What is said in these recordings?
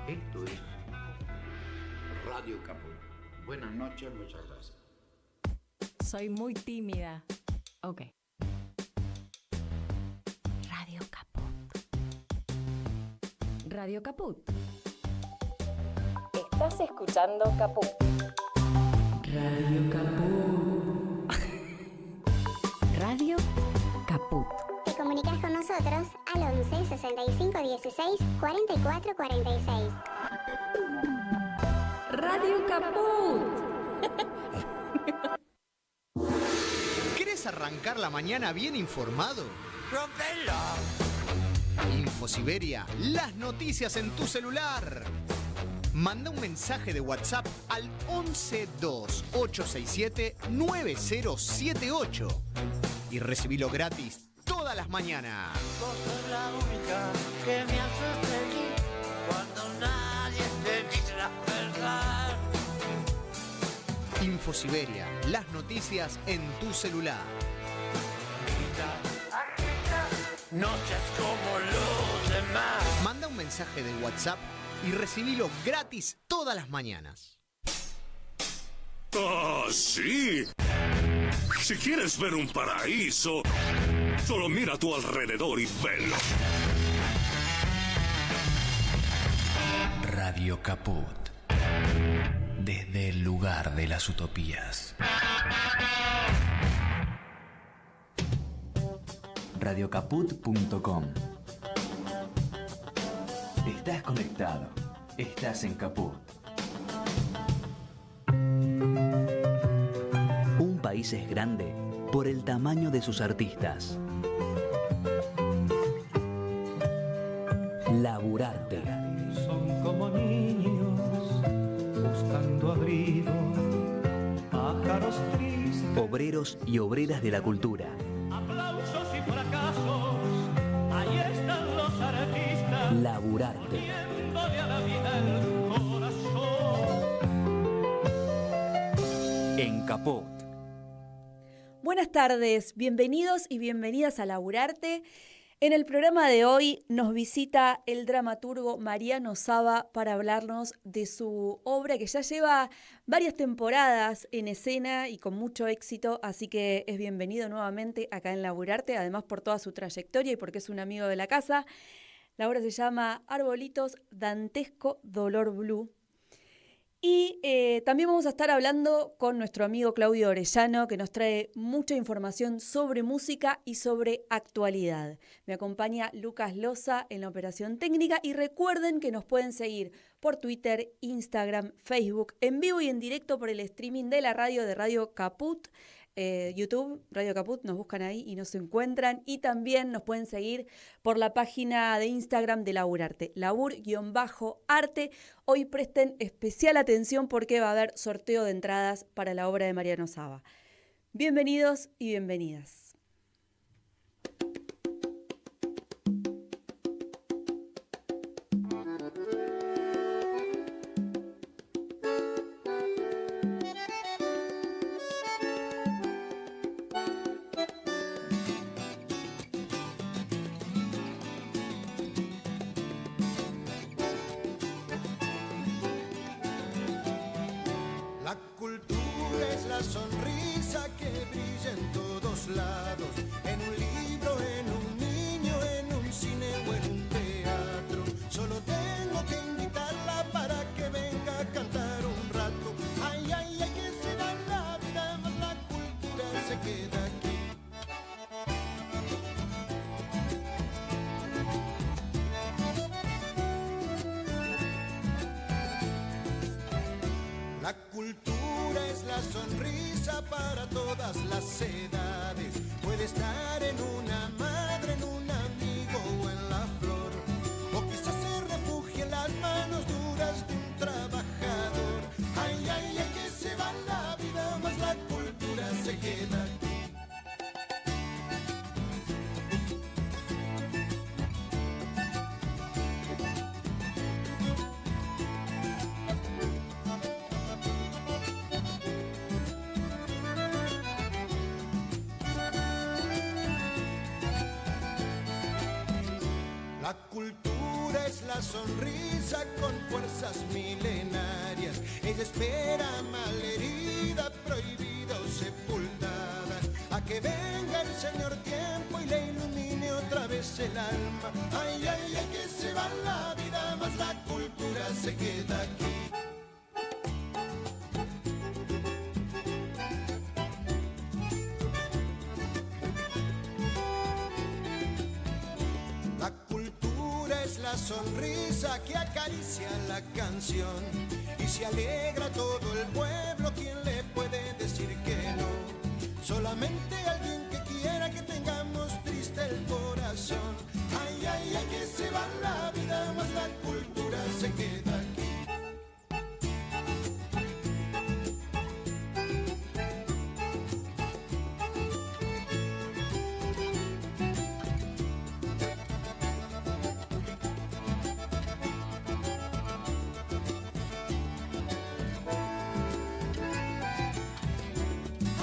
Esto es Radio Caput. Buenas noches, muchas gracias. Soy muy tímida. Ok. Radio Caput. Radio Caput. Estás escuchando Caput. Radio Caput. Radio Caput. Te comunicas con nosotros al 11 65 16 44 46. Radio Caput. ¿Querés arrancar la mañana bien informado? ¡Rompelo! InfoSiberia, las noticias en tu celular. Manda un mensaje de WhatsApp al 1128679078 y recibilo gratis todas las mañanas. Vos sos la única que me hace feliz cuando nadie te dice la verdad. InfoSiberia, las noticias en tu celular. Agita, no seas como los demás. Manda un mensaje de WhatsApp y recibilo gratis todas las mañanas. ¡Ah, sí! Si quieres ver un paraíso, solo mira a tu alrededor y velo. Radio Caput. Desde el lugar de las utopías. Radiocaput.com. Estás conectado. Estás en Caput. Un país es grande por el tamaño de sus artistas. Laburarte. Son como niños buscando abrigo, pájaros tristes, Obreros y obreras de la cultura. aplausos y fracasos. Ahí están los artistas, Laburarte. poniéndole a la vida el corazón. En Caput. Buenas tardes, bienvenidos y bienvenidas a Laburarte. En el programa de hoy nos visita el dramaturgo Mariano Saba para hablarnos de su obra que ya lleva varias temporadas en escena y con mucho éxito, así que es bienvenido nuevamente acá en Laburarte, además por toda su trayectoria y porque es un amigo de la casa. La obra se llama Arbolitos, Dantesco Dolor Blue. Y también vamos a estar hablando con nuestro amigo Claudio Orellano, que nos trae mucha información sobre música y sobre actualidad. Me acompaña Lucas Loza en la operación técnica y recuerden que nos pueden seguir por Twitter, Instagram, Facebook, en vivo y en directo por el streaming de la radio de Radio Caput. YouTube, Radio Caput, nos buscan ahí y nos encuentran. Y también nos pueden seguir por la página de Instagram de Laburarte, labur_arte. Hoy presten especial atención porque va a haber sorteo de entradas para la obra de Mariano Saba. Bienvenidos y bienvenidas. La cultura es la sonrisa que brilla en todos lados, en un libro, en un niño, en un cine o en un teatro. Solo tengo que invitarla para que venga a cantar un rato. Ay, ay, ay, que se da la vida, más la cultura se queda aquí. La cultura es la sonrisa para todas las edades. Puede estar en una madre, en un amigo o en la flor. O quizás se refugie en las manos duras de un trabajador. Ay, ay, ay, que se va la vida, más la cultura se queda aquí. la sonrisa con fuerzas milenarias. Ella espera malherida, prohibida o sepultada, a que venga el Señor tiempo y le ilumine otra vez el alma. Ay, ay, ay, que se va la vida, más la cultura se queda aquí. La cultura es la sonrisa que acaricia la canción y se alegra todo el pueblo. ¿Quién le puede decir que no? Solamente alguien que quiera que tengamos triste el corazón. Ay, ay, ay, que se va la vida, más la cultura se queda aquí.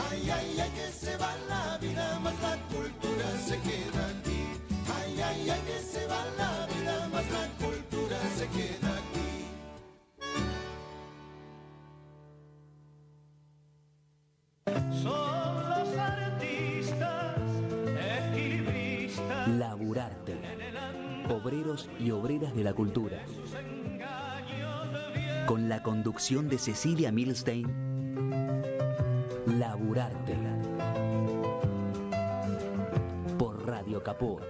Ay, ay, ay, que se va la vida, más la cultura se queda aquí. Ay, ay, ay, que se va la vida, más la cultura se queda aquí. Son los artistas equilibristas. Laburarte. Obreros y obreras de la cultura. Con la conducción de Cecilia Milstein. Laburarte. Por Radio Caput.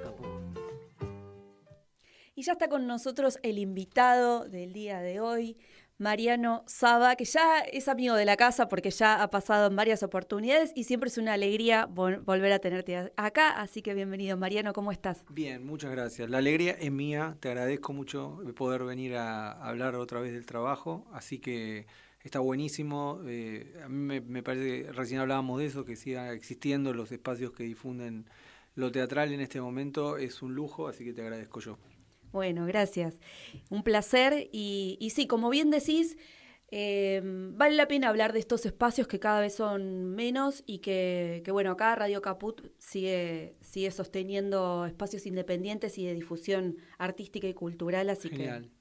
Y ya está con nosotros el invitado del día de hoy, Mariano Saba, que ya es amigo de la casa porque ya ha pasado en varias oportunidades y siempre es una alegría volver a tenerte acá. Así que bienvenido, Mariano, ¿cómo estás? Bien, muchas gracias. La alegría es mía, te agradezco mucho poder venir a hablar otra vez del trabajo, así que está buenísimo. A mí me parece, recién hablábamos de eso, que siga existiendo los espacios que difunden lo teatral en este momento, es un lujo, así que te agradezco yo. Bueno, gracias. Un placer. Y sí, como bien decís, vale la pena hablar de estos espacios que cada vez son menos y que bueno, acá Radio Caput sigue sosteniendo espacios independientes y de difusión artística y cultural, así Genial. Que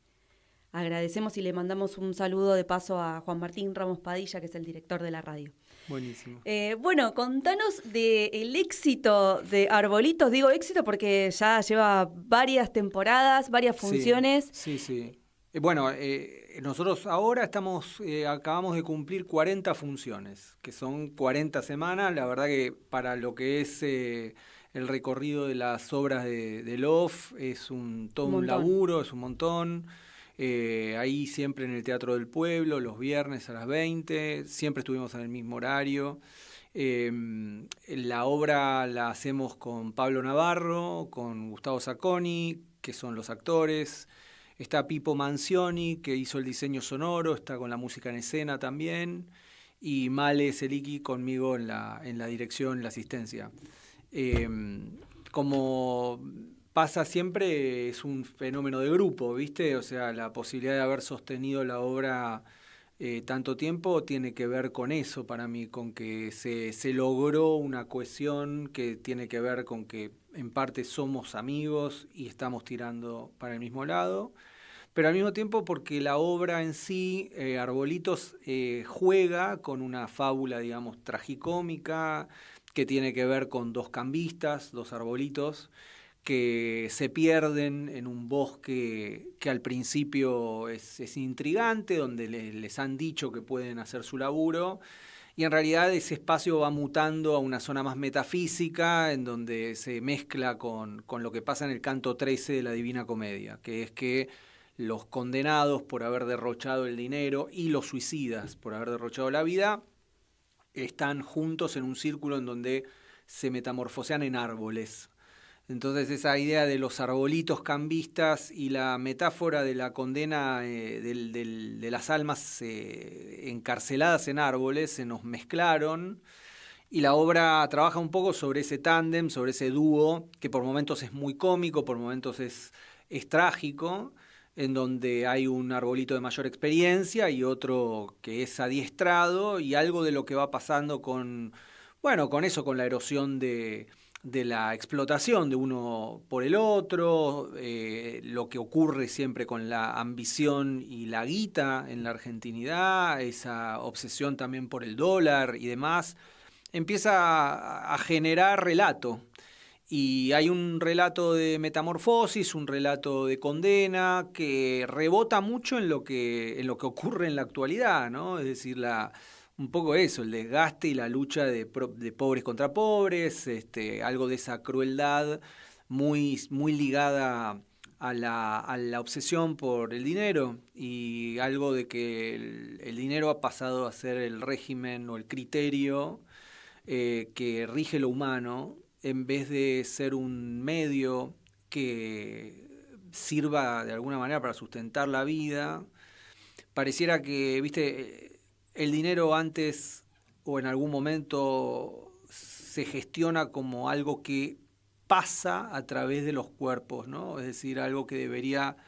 agradecemos y le mandamos un saludo de paso a Juan Martín Ramos Padilla, que es el director de la radio. Buenísimo. Bueno, contanos del éxito de Arbolitos. Digo éxito porque ya lleva varias temporadas, varias funciones. Sí. Bueno, nosotros ahora acabamos de cumplir 40 funciones, que son 40 semanas. La verdad que para lo que es el recorrido de las obras de Lof es todo un laburo, es un montón. Ahí siempre en el Teatro del Pueblo, los viernes a las 20, siempre estuvimos en el mismo horario. La obra la hacemos con Pablo Navarro, con Gustavo Zacconi, que son los actores. Está Pipo Manzioni, que hizo el diseño sonoro, está con la música en escena también. Y Male Seliki conmigo en la dirección, en la asistencia. Como pasa siempre, es un fenómeno de grupo, ¿viste? O sea, la posibilidad de haber sostenido la obra tanto tiempo tiene que ver con eso para mí, con que se logró una cohesión que tiene que ver con que en parte somos amigos y estamos tirando para el mismo lado, pero al mismo tiempo porque la obra en sí, Arbolitos, juega con una fábula, digamos, tragicómica que tiene que ver con dos cambistas, dos arbolitos, que se pierden en un bosque que al principio es intrigante, donde les han dicho que pueden hacer su laburo, y en realidad ese espacio va mutando a una zona más metafísica, en donde se mezcla con lo que pasa en el canto 13 de la Divina Comedia, que es que los condenados por haber derrochado el dinero y los suicidas por haber derrochado la vida están juntos en un círculo en donde se metamorfosean en árboles. Entonces esa idea de los arbolitos cambistas y la metáfora de la condena de las almas encarceladas en árboles se nos mezclaron, y la obra trabaja un poco sobre ese tándem, sobre ese dúo, que por momentos es muy cómico, por momentos es trágico, en donde hay un arbolito de mayor experiencia y otro que es adiestrado, y algo de lo que va pasando con la erosión de la explotación de uno por el otro, lo que ocurre siempre con la ambición y la guita en la argentinidad, esa obsesión también por el dólar y demás, empieza a generar relato. Y hay un relato de metamorfosis, un relato de condena que rebota mucho en lo que ocurre en la actualidad, ¿no? Es decir, un poco eso, el desgaste y la lucha de pobres contra pobres, algo de esa crueldad muy, muy ligada a la obsesión por el dinero y algo de que el dinero ha pasado a ser el régimen o el criterio que rige lo humano, en vez de ser un medio que sirva de alguna manera para sustentar la vida. Pareciera que, viste, el dinero antes o en algún momento se gestiona como algo que pasa a través de los cuerpos, ¿no? Es decir, algo que debería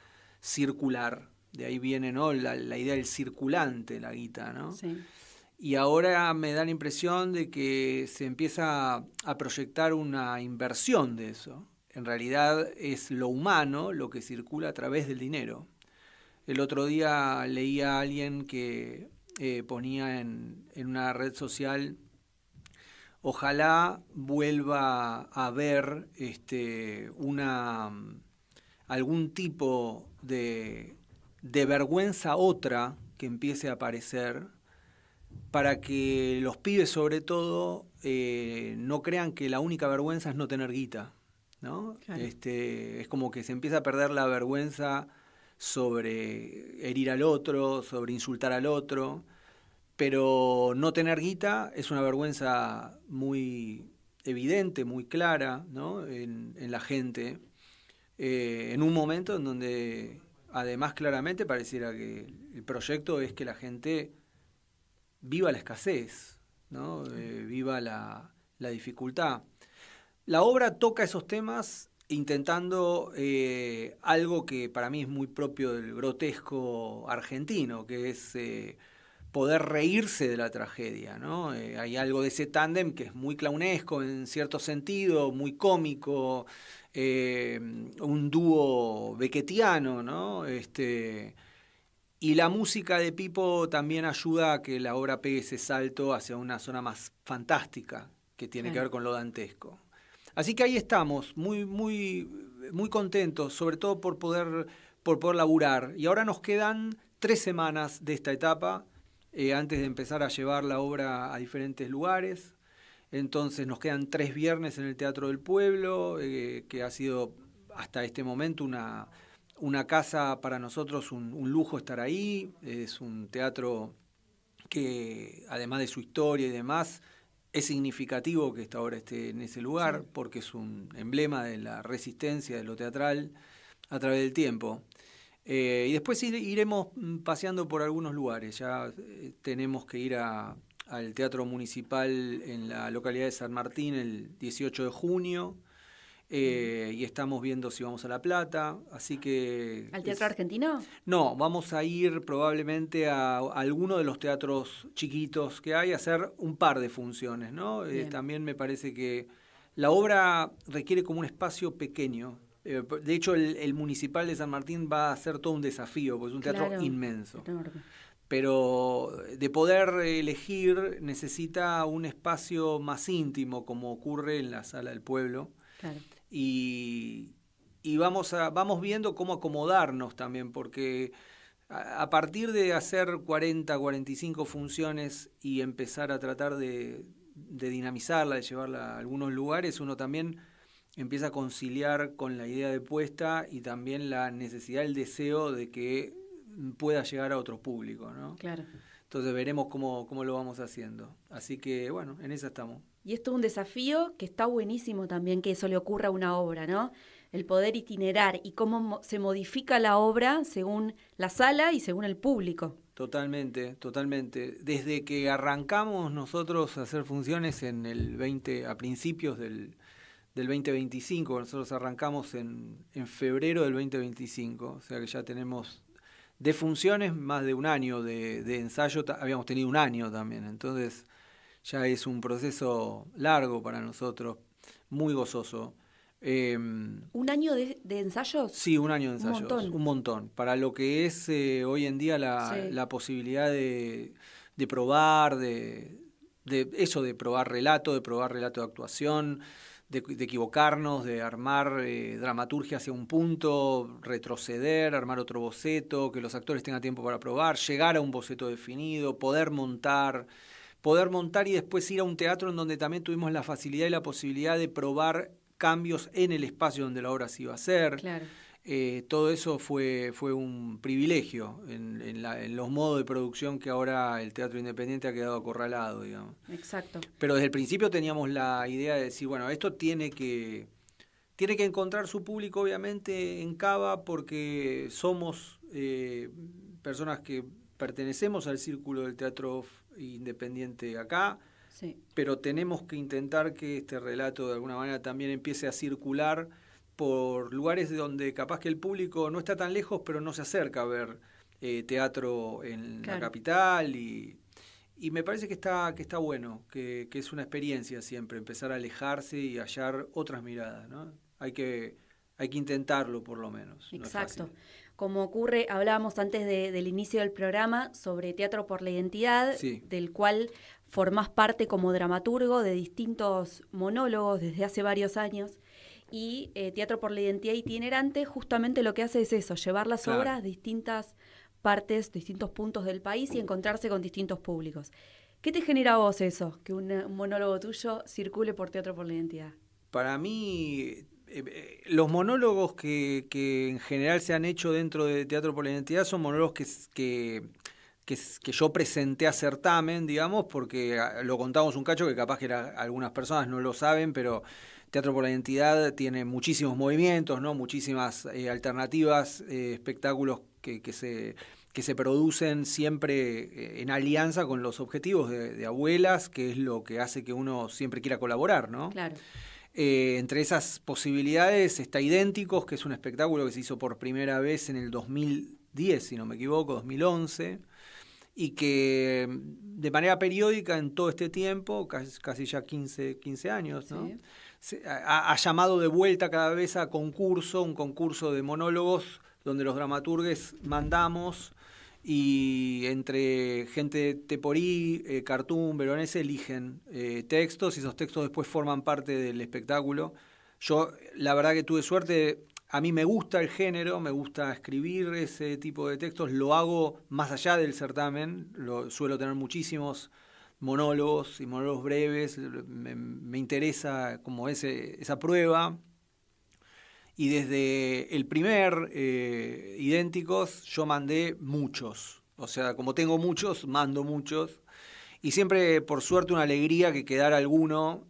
circular. De ahí viene, ¿no?, la idea del circulante, la guita, ¿no? Sí. Y ahora me da la impresión de que se empieza a proyectar una inversión de eso. En realidad es lo humano lo que circula a través del dinero. El otro día leía a alguien que ponía en una red social: ojalá vuelva a haber algún tipo de vergüenza otra que empiece a aparecer, para que los pibes, sobre todo, no crean que la única vergüenza es no tener guita, ¿no? Claro. Es como que se empieza a perder la vergüenza sobre herir al otro, sobre insultar al otro, pero no tener guita es una vergüenza muy evidente, muy clara, ¿no?, en la gente, en un momento en donde, además, claramente pareciera que el proyecto es que la gente viva la escasez, ¿no? Viva la dificultad. La obra toca esos temas intentando algo que para mí es muy propio del grotesco argentino, que es poder reírse de la tragedia, ¿no? Hay algo de ese tándem que es muy clownesco en cierto sentido, muy cómico, un dúo beckettiano, ¿no? Y la música de Pipo también ayuda a que la obra pegue ese salto hacia una zona más fantástica que tiene que ver con lo dantesco. Así que ahí estamos, muy, muy, muy contentos, sobre todo por poder laburar. Y ahora nos quedan 3 semanas de esta etapa, antes de empezar a llevar la obra a diferentes lugares. Entonces nos quedan 3 viernes en el Teatro del Pueblo, que ha sido hasta este momento una casa para nosotros, un lujo estar ahí. Es un teatro que, además de su historia y demás, es significativo que esta obra esté en ese lugar, sí, porque es un emblema de la resistencia de lo teatral a través del tiempo. Y después iremos paseando por algunos lugares. Ya tenemos que ir al Teatro Municipal en la localidad de San Martín el 18 de junio. Y estamos viendo si vamos a La Plata, así que... ¿Al Teatro Argentino? No, vamos a ir probablemente a alguno de los teatros chiquitos que hay, a hacer un par de funciones, ¿no? También me parece que la obra requiere como un espacio pequeño. De hecho, el Municipal de San Martín va a ser todo un desafío, porque es un teatro inmenso. Enorme. Pero de poder elegir necesita un espacio más íntimo, como ocurre en la Sala del Pueblo. Claro. Y vamos viendo cómo acomodarnos también, porque a partir de hacer 40, 45 funciones y empezar a tratar de dinamizarla, de llevarla a algunos lugares, uno también empieza a conciliar con la idea de puesta y también la necesidad, el deseo de que pueda llegar a otro público, ¿no? Claro. Entonces veremos cómo lo vamos haciendo. Así que, bueno, en esa estamos. Y esto es un desafío que está buenísimo también que eso le ocurra a una obra, ¿no? El poder itinerar y cómo se modifica la obra según la sala y según el público. Totalmente, totalmente. Desde que arrancamos nosotros a hacer funciones a principios del 2025, nosotros arrancamos en febrero del 2025, o sea que ya tenemos de funciones más de un año, de ensayo habíamos tenido un año también, entonces ya es un proceso largo para nosotros. muy gozoso. ¿Un año de ensayos? Sí, un año de ensayos. Un montón. Para lo que es hoy en día la posibilidad de probar, de probar relato, de actuación, de equivocarnos, de armar dramaturgia hacia un punto, retroceder, armar otro boceto, que los actores tengan tiempo para probar, llegar a un boceto definido, poder montar y después ir a un teatro en donde también tuvimos la facilidad y la posibilidad de probar cambios en el espacio donde la obra se iba a hacer. Claro. Todo eso fue un privilegio en los modos de producción que ahora el teatro independiente ha quedado acorralado, digamos. Exacto. Pero desde el principio teníamos la idea de decir, bueno, esto tiene que encontrar su público, obviamente, en Cava, porque somos personas que pertenecemos al círculo del teatro independiente acá, sí. Pero tenemos que intentar que este relato de alguna manera también empiece a circular por lugares donde capaz que el público no está tan lejos, pero no se acerca a ver teatro en la capital, y me parece que está bueno, que es una experiencia siempre, empezar a alejarse y hallar otras miradas, ¿no? Hay que intentarlo por lo menos. Exacto. No es fácil. Como ocurre, hablábamos antes del inicio del programa sobre Teatro por la Identidad, sí. Del cual formás parte como dramaturgo de distintos monólogos desde hace varios años. Y Teatro por la Identidad Itinerante justamente lo que hace es eso, llevar las obras a distintas partes, distintos puntos del país y encontrarse con distintos públicos. ¿Qué te genera a vos eso, que un monólogo tuyo circule por Teatro por la Identidad? Para mí, los monólogos que en general se han hecho dentro de Teatro por la Identidad son monólogos que yo presenté a certamen, digamos, porque lo contamos un cacho que capaz que algunas personas no lo saben, pero Teatro por la Identidad tiene muchísimos movimientos, ¿no? Muchísimas alternativas, espectáculos que se producen siempre en alianza con los objetivos de Abuelas, que es lo que hace que uno siempre quiera colaborar, ¿no? Claro. Entre esas posibilidades está Idénticos, que es un espectáculo que se hizo por primera vez en el 2010, si no me equivoco, 2011, y que de manera periódica en todo este tiempo, casi ya 15 años, ¿no? Sí. Ha llamado de vuelta cada vez a un concurso de monólogos donde los dramaturgues mandamos y entre gente de Teporí, Cartoon, Veronese eligen textos y esos textos después forman parte del espectáculo. Yo la verdad que tuve suerte, a mí me gusta el género, me gusta escribir ese tipo de textos, lo hago más allá del certamen, suelo tener muchísimos monólogos y monólogos breves, me interesa como esa prueba. Y desde el primer Idénticos yo mandé muchos. O sea, como tengo muchos, mando muchos. Y siempre, por suerte, una alegría que quedara alguno.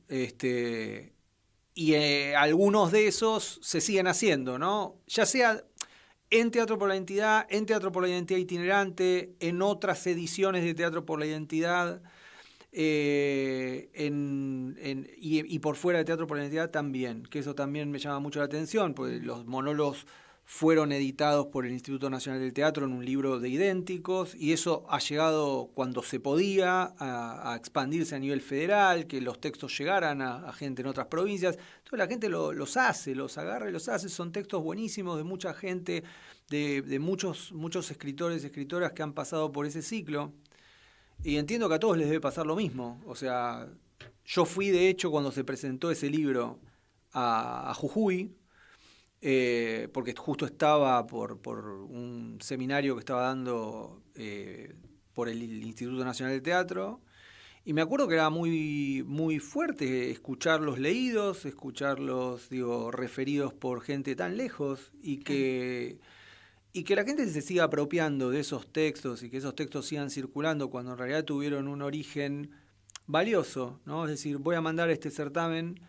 Y algunos de esos se siguen haciendo, ¿no? Ya sea en Teatro por la Identidad, en Teatro por la Identidad Itinerante, en otras ediciones de Teatro por la Identidad. Y por fuera de Teatro por la Identidad también, que eso también me llama mucho la atención, porque los monólogos fueron editados por el Instituto Nacional del Teatro en un libro de Idénticos, y eso ha llegado cuando se podía a expandirse a nivel federal, que los textos llegaran a gente en otras provincias. Entonces la gente los agarra y los hace. Son textos buenísimos de mucha gente, de muchos escritores y escritoras que han pasado por ese ciclo. Y entiendo que a todos les debe pasar lo mismo. O sea, yo fui, de hecho, cuando se presentó ese libro a Jujuy, porque justo estaba por un seminario que estaba dando por el Instituto Nacional del Teatro, y me acuerdo que era muy, muy fuerte escucharlos leídos, escucharlos, referidos por gente tan lejos, y que la gente se siga apropiando de esos textos y que esos textos sigan circulando cuando en realidad tuvieron un origen valioso, ¿no? Es decir, voy a mandar este certamen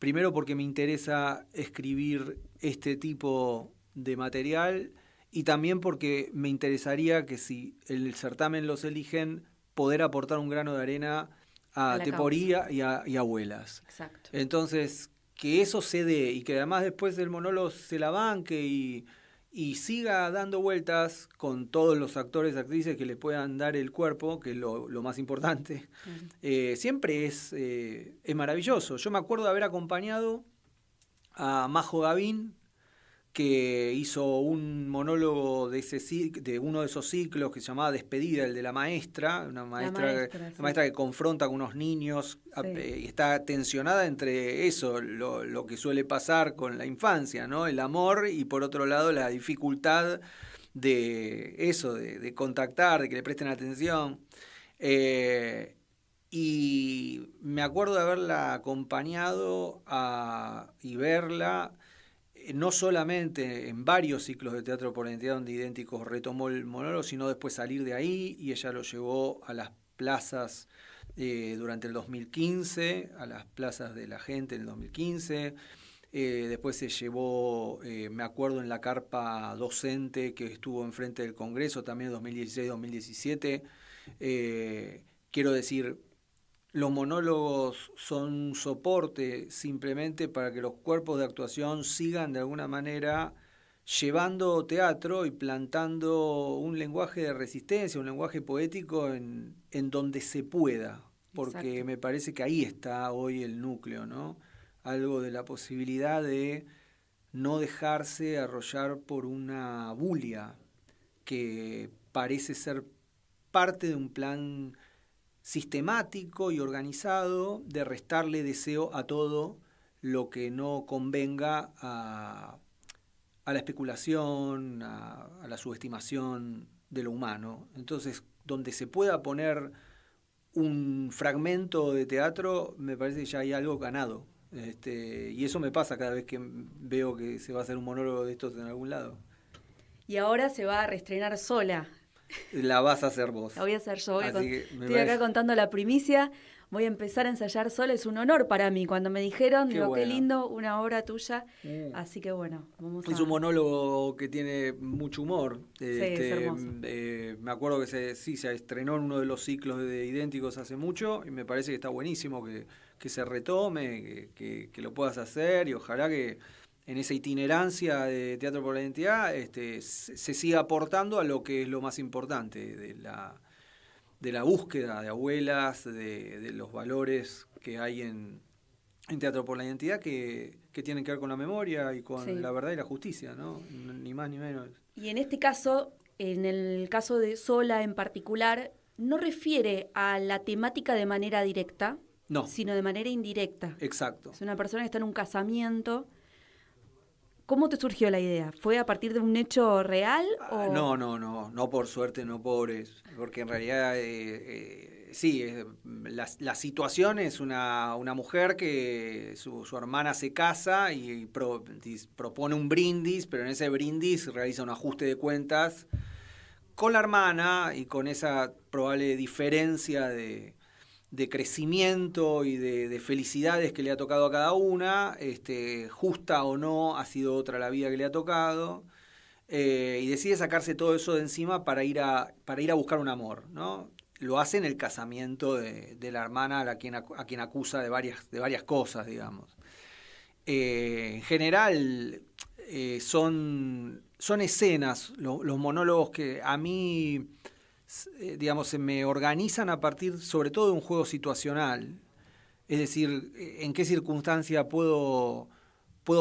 primero porque me interesa escribir este tipo de material y también porque me interesaría que si el certamen los eligen, poder aportar un grano de arena a Teporí y a Abuelas. Exacto. Entonces, que eso se dé y que además después del monólogo se la banque y y siga dando vueltas con todos los actores y actrices que le puedan dar el cuerpo, que es lo más importante, siempre es maravilloso. Yo me acuerdo de haber acompañado a Majo Gavín, que hizo un monólogo de uno de esos ciclos que se llamaba Despedida, el de la maestra, una maestra que confronta con unos niños, y está tensionada entre eso, lo que suele pasar con la infancia, ¿no? El amor, y por otro lado la dificultad de eso, de contactar, de que le presten atención. Y me acuerdo de haberla acompañado y verla, no solamente en varios ciclos de Teatro por la Identidad donde Idénticos retomó el monólogo, sino después salir de ahí, y ella lo llevó a las plazas durante el 2015, a las plazas de la gente en el 2015. Después se llevó, me acuerdo, en la carpa docente que estuvo enfrente del Congreso también en 2016-2017. Quiero decir, los monólogos son un soporte simplemente para que los cuerpos de actuación sigan de alguna manera llevando teatro y plantando un lenguaje de resistencia, un lenguaje poético en donde se pueda, porque Exacto. Me parece que ahí está hoy el núcleo, ¿no? Algo de la posibilidad de no dejarse arrollar por una bulia que parece ser parte de un plan sistemático y organizado de restarle deseo a todo lo que no convenga a la especulación, a la subestimación de lo humano. Entonces, donde se pueda poner un fragmento de teatro, me parece que ya hay algo ganado. Y eso me pasa cada vez que veo que se va a hacer un monólogo de estos en algún lado. Y ahora se va a reestrenar sola. La vas a hacer vos. La voy a hacer yo. Estoy acá contando la primicia. Voy a empezar a ensayar sola. Es un honor para mí. Cuando me dijeron, qué lindo, una obra tuya. Así que bueno, vamos a... Es un monólogo que tiene mucho humor. Es hermoso. Me acuerdo que se estrenó en uno de los ciclos de Idénticos hace mucho, y me parece que está buenísimo que se retome, que lo puedas hacer, y ojalá que en esa itinerancia de Teatro por la Identidad se siga aportando a lo que es lo más importante de la búsqueda de abuelas, de los valores que hay en Teatro por la Identidad que tienen que ver con la memoria y con la verdad y la justicia, ¿no? Ni más ni menos. Y en este caso, en el caso de Sola en particular, no refiere a la temática de manera directa, sino de manera indirecta. Exacto. Es una persona que está en un casamiento. ¿Cómo te surgió la idea? ¿Fue a partir de un hecho real? O... No, por suerte, no pobres, porque en realidad la situación es una mujer que su hermana se casa y propone un brindis, pero en ese brindis realiza un ajuste de cuentas con la hermana, y con esa probable diferencia de crecimiento y de felicidades que le ha tocado a cada una, justa o no, ha sido otra la vida que le ha tocado, y decide sacarse todo eso de encima para ir a buscar un amor, ¿no? Lo hace en el casamiento de la hermana a quien acusa de varias cosas, digamos. En general son escenas, los monólogos que a mí... digamos, se me organizan a partir sobre todo de un juego situacional, es decir, en qué circunstancia puedo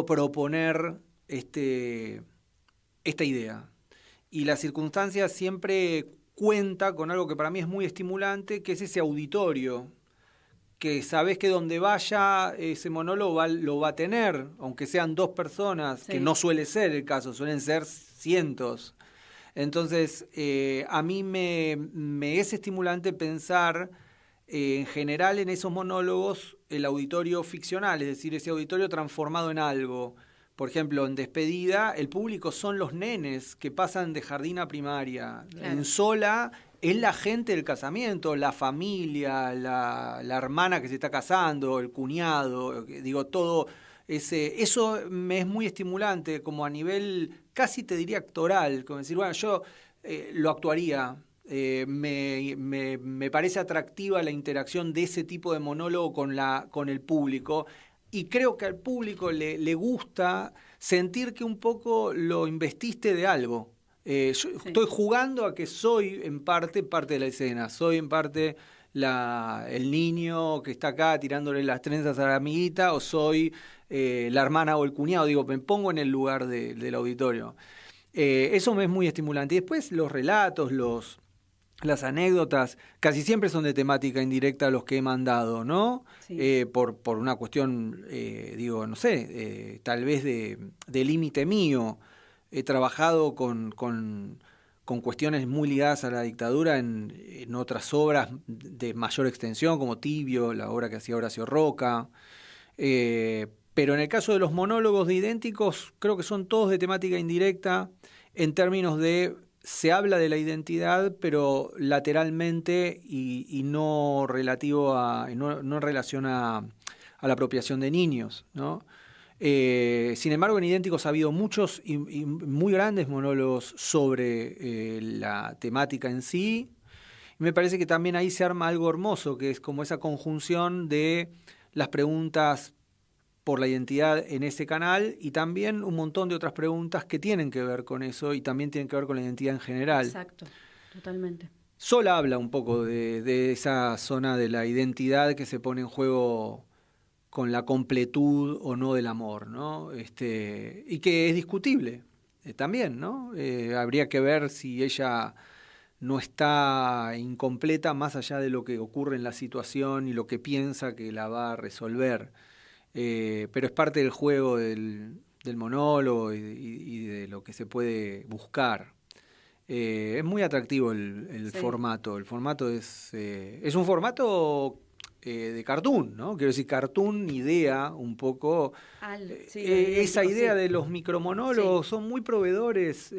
proponer esta idea. Y la circunstancia siempre cuenta con algo que para mí es muy estimulante, que es ese auditorio, que sabés que donde vaya ese monólogo lo va a tener, aunque sean 2 personas, que no suele ser el caso, suelen ser cientos. Entonces, a mí me es estimulante pensar en general en esos monólogos el auditorio ficcional, es decir, ese auditorio transformado en algo. Por ejemplo, en Despedida, el público son los nenes que pasan de jardín a primaria. Claro. En Sola es la gente del casamiento, la familia, la hermana que se está casando, el cuñado, digo, todo... Eso me es muy estimulante, como a nivel, casi te diría actoral, como decir, bueno, yo lo actuaría, me parece atractiva la interacción de ese tipo de monólogo con el público, y creo que al público le gusta sentir que un poco lo investiste de algo. Yo estoy jugando a que soy en parte de la escena, soy en parte el niño que está acá tirándole las trenzas a la amiguita, o soy la hermana o el cuñado, digo, me pongo en el lugar del auditorio. Eso me es muy estimulante. Y después los relatos, las anécdotas, casi siempre son de temática indirecta los que he mandado, ¿no? Sí. Por una cuestión, digo, no sé, tal vez de límite mío. He trabajado con cuestiones muy ligadas a la dictadura en otras obras de mayor extensión, como Tibio, la obra que hacía Horacio Roca. Pero en el caso de los monólogos de Idénticos, creo que son todos de temática indirecta, en términos de se habla de la identidad, pero lateralmente y no relativo no en relación a la apropiación de niños, ¿no? Sin embargo, en Idénticos ha habido muchos y muy grandes monólogos sobre la temática en sí. Y me parece que también ahí se arma algo hermoso, que es como esa conjunción de las preguntas por la identidad en ese canal y también un montón de otras preguntas que tienen que ver con eso y también tienen que ver con la identidad en general. Exacto, totalmente. Sol habla un poco de esa zona de la identidad que se pone en juego con la completud o no del amor, ¿no? Y que es discutible también, ¿no? Habría que ver si ella no está incompleta más allá de lo que ocurre en la situación y lo que piensa que la va a resolver. Pero es parte del juego del monólogo y de lo que se puede buscar. Es muy atractivo el formato. El formato es un formato de cartoon, ¿no? Quiero decir, cartoon idea un poco esa idea de los micromonólogos. Sí. Son muy proveedores,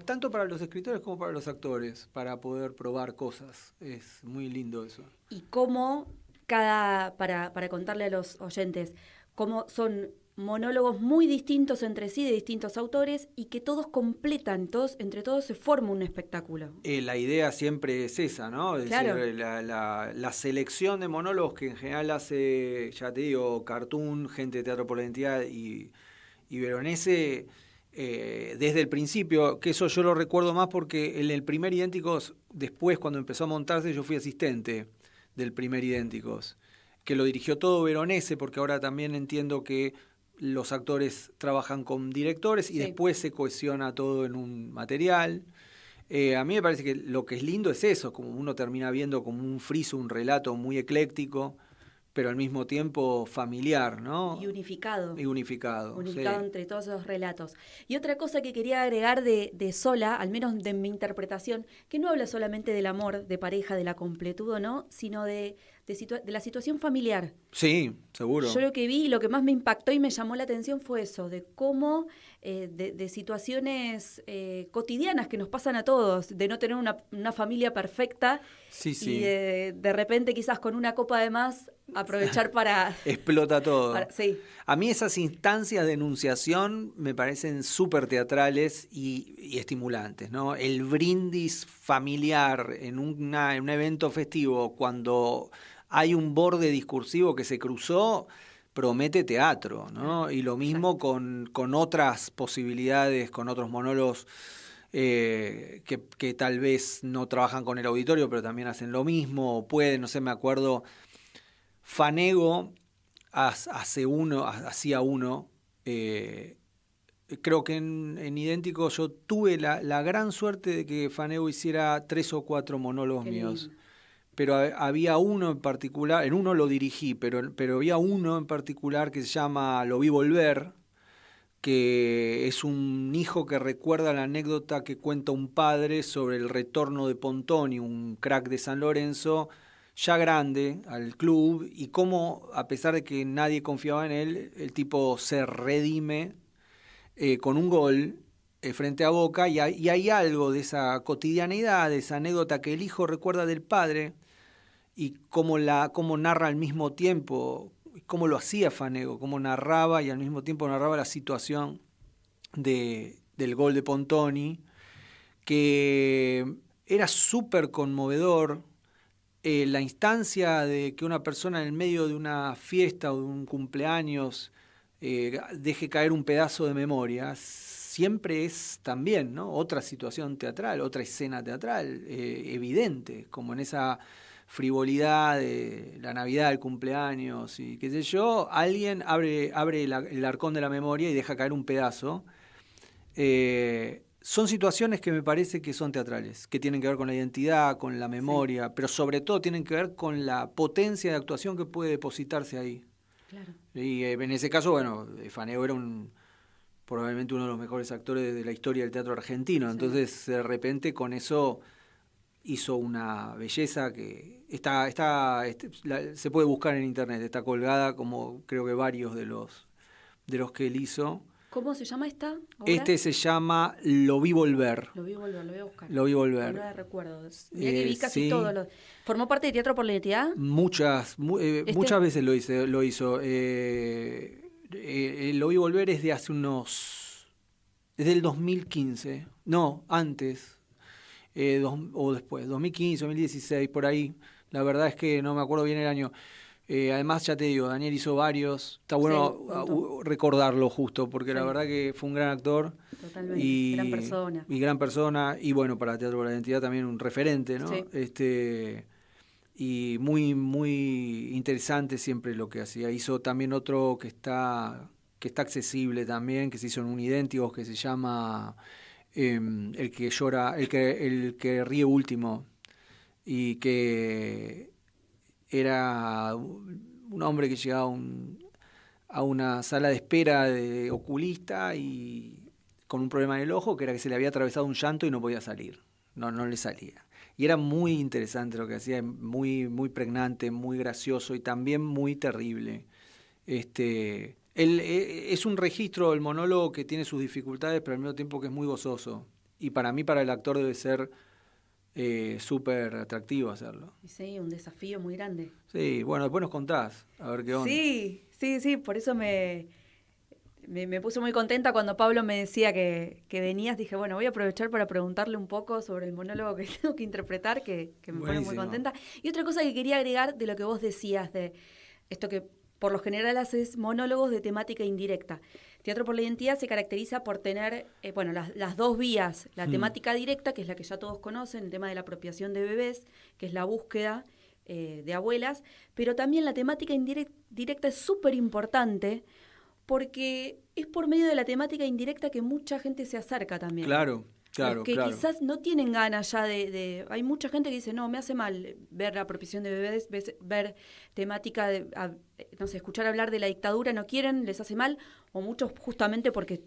tanto para los escritores como para los actores, para poder probar cosas. Es muy lindo eso. Y cómo para contarle a los oyentes, cómo son monólogos muy distintos entre sí, de distintos autores, y que todos completan, entre todos se forma un espectáculo. La idea siempre es esa, ¿no? Es claro. decir, la selección de monólogos que en general hace, ya te digo, Cartoon, Gente de Teatro por la Identidad y Veronese, desde el principio, que eso yo lo recuerdo más porque en el primer Idénticos, después cuando empezó a montarse, yo fui asistente del primer Idénticos, que lo dirigió todo Veronese, porque ahora también entiendo que los actores trabajan con directores y después se cohesiona todo en un material. A mí me parece que lo que es lindo es eso, como uno termina viendo como un friso, un relato muy ecléctico, pero al mismo tiempo familiar, ¿no? Y unificado. Unificado entre todos esos relatos. Y otra cosa que quería agregar de Sola, al menos de mi interpretación, que no habla solamente del amor de pareja, de la completud o no, sino de la situación familiar. Sí, seguro. Yo lo que vi y lo que más me impactó y me llamó la atención fue eso, de cómo de situaciones cotidianas que nos pasan a todos, de no tener una familia perfecta y de repente quizás con una copa de más aprovechar para... Explota todo. Sí. A mí esas instancias de enunciación me parecen súper teatrales y estimulantes, ¿no? El brindis familiar en un evento festivo cuando hay un borde discursivo que se cruzó, promete teatro, ¿no? Y lo mismo con otras posibilidades, con otros monólogos que tal vez no trabajan con el auditorio, pero también hacen lo mismo, o pueden, no sé, me acuerdo, Fanego hacía uno, creo que en Idéntico yo tuve la gran suerte de que Fanego hiciera 3 o 4 monólogos míos. Pero había uno en particular, en uno lo dirigí, pero había uno en particular que se llama Lo vi volver, que es un hijo que recuerda la anécdota que cuenta un padre sobre el retorno de Pontoni, un crack de San Lorenzo, ya grande, al club, y cómo, a pesar de que nadie confiaba en él, el tipo se redime con un gol frente a Boca, y hay algo de esa cotidianeidad, de esa anécdota que el hijo recuerda del padre, y cómo narra al mismo tiempo, cómo lo hacía Fanego, cómo narraba y al mismo tiempo narraba la situación del gol de Pontoni, que era súper conmovedor. La instancia de que una persona en el medio de una fiesta o de un cumpleaños deje caer un pedazo de memoria, siempre es también, ¿no?, otra situación teatral, otra escena teatral evidente, como en esa frivolidad de la Navidad, el cumpleaños y qué sé yo, alguien abre el arcón de la memoria y deja caer un pedazo. Son situaciones que me parece que son teatrales, que tienen que ver con la identidad, con la memoria, pero sobre todo tienen que ver con la potencia de actuación que puede depositarse ahí. Claro. Y en ese caso, bueno, Faneo era probablemente uno de los mejores actores de la historia del teatro argentino, entonces de repente con eso hizo una belleza que se puede buscar en internet, está colgada como creo que varios de los que él hizo. ¿Cómo se llama esta obra? Este se llama Lo vi volver. Lo vi volver, lo voy a buscar. Lo vi volver. No la recuerdo. Mirá que vi casi sí. todo. ¿Formó parte de Teatro por la Identidad? Muchas veces lo hizo. Lo vi volver es de hace es del 2015. No, antes. O después, 2015, 2016, por ahí. La verdad es que no me acuerdo bien el año. Además, ya te digo, Daniel hizo varios. Está bueno recordarlo justo, porque la verdad que fue un gran actor. Totalmente, gran persona. Y gran persona. Y bueno, para Teatro por la Identidad también un referente, ¿no? Sí. Y muy, muy interesante siempre lo que hacía. Hizo también otro que está accesible también, que se hizo en Unidénticos, que se llama El que llora, el que ríe último, y que era un hombre que llegaba a una sala de espera de oculista y con un problema en el ojo, que era que se le había atravesado un llanto y no podía salir, no le salía. Y era muy interesante lo que hacía, muy, muy pregnante, muy gracioso y también muy terrible. Es un registro, el monólogo, que tiene sus dificultades, pero al mismo tiempo que es muy gozoso. Y para mí, para el actor, debe ser súper atractivo hacerlo. Sí, un desafío muy grande. Sí, bueno, después nos contás, a ver qué onda. Sí, por eso me puse muy contenta cuando Pablo me decía que venías. Dije, bueno, voy a aprovechar para preguntarle un poco sobre el monólogo que tengo que interpretar, que me pone muy contenta. Y otra cosa que quería agregar de lo que vos decías, de esto que por lo general haces monólogos de temática indirecta. Teatro por la Identidad se caracteriza por tener las dos vías, la temática directa, que es la que ya todos conocen, el tema de la apropiación de bebés, que es la búsqueda de abuelas, pero también la temática indirecta es súper importante porque es por medio de la temática indirecta que mucha gente se acerca también. Claro. Que quizás no tienen ganas ya hay mucha gente que dice, no, me hace mal ver la apropiación de bebés, ver temática, escuchar hablar de la dictadura, no quieren, les hace mal, o muchos justamente porque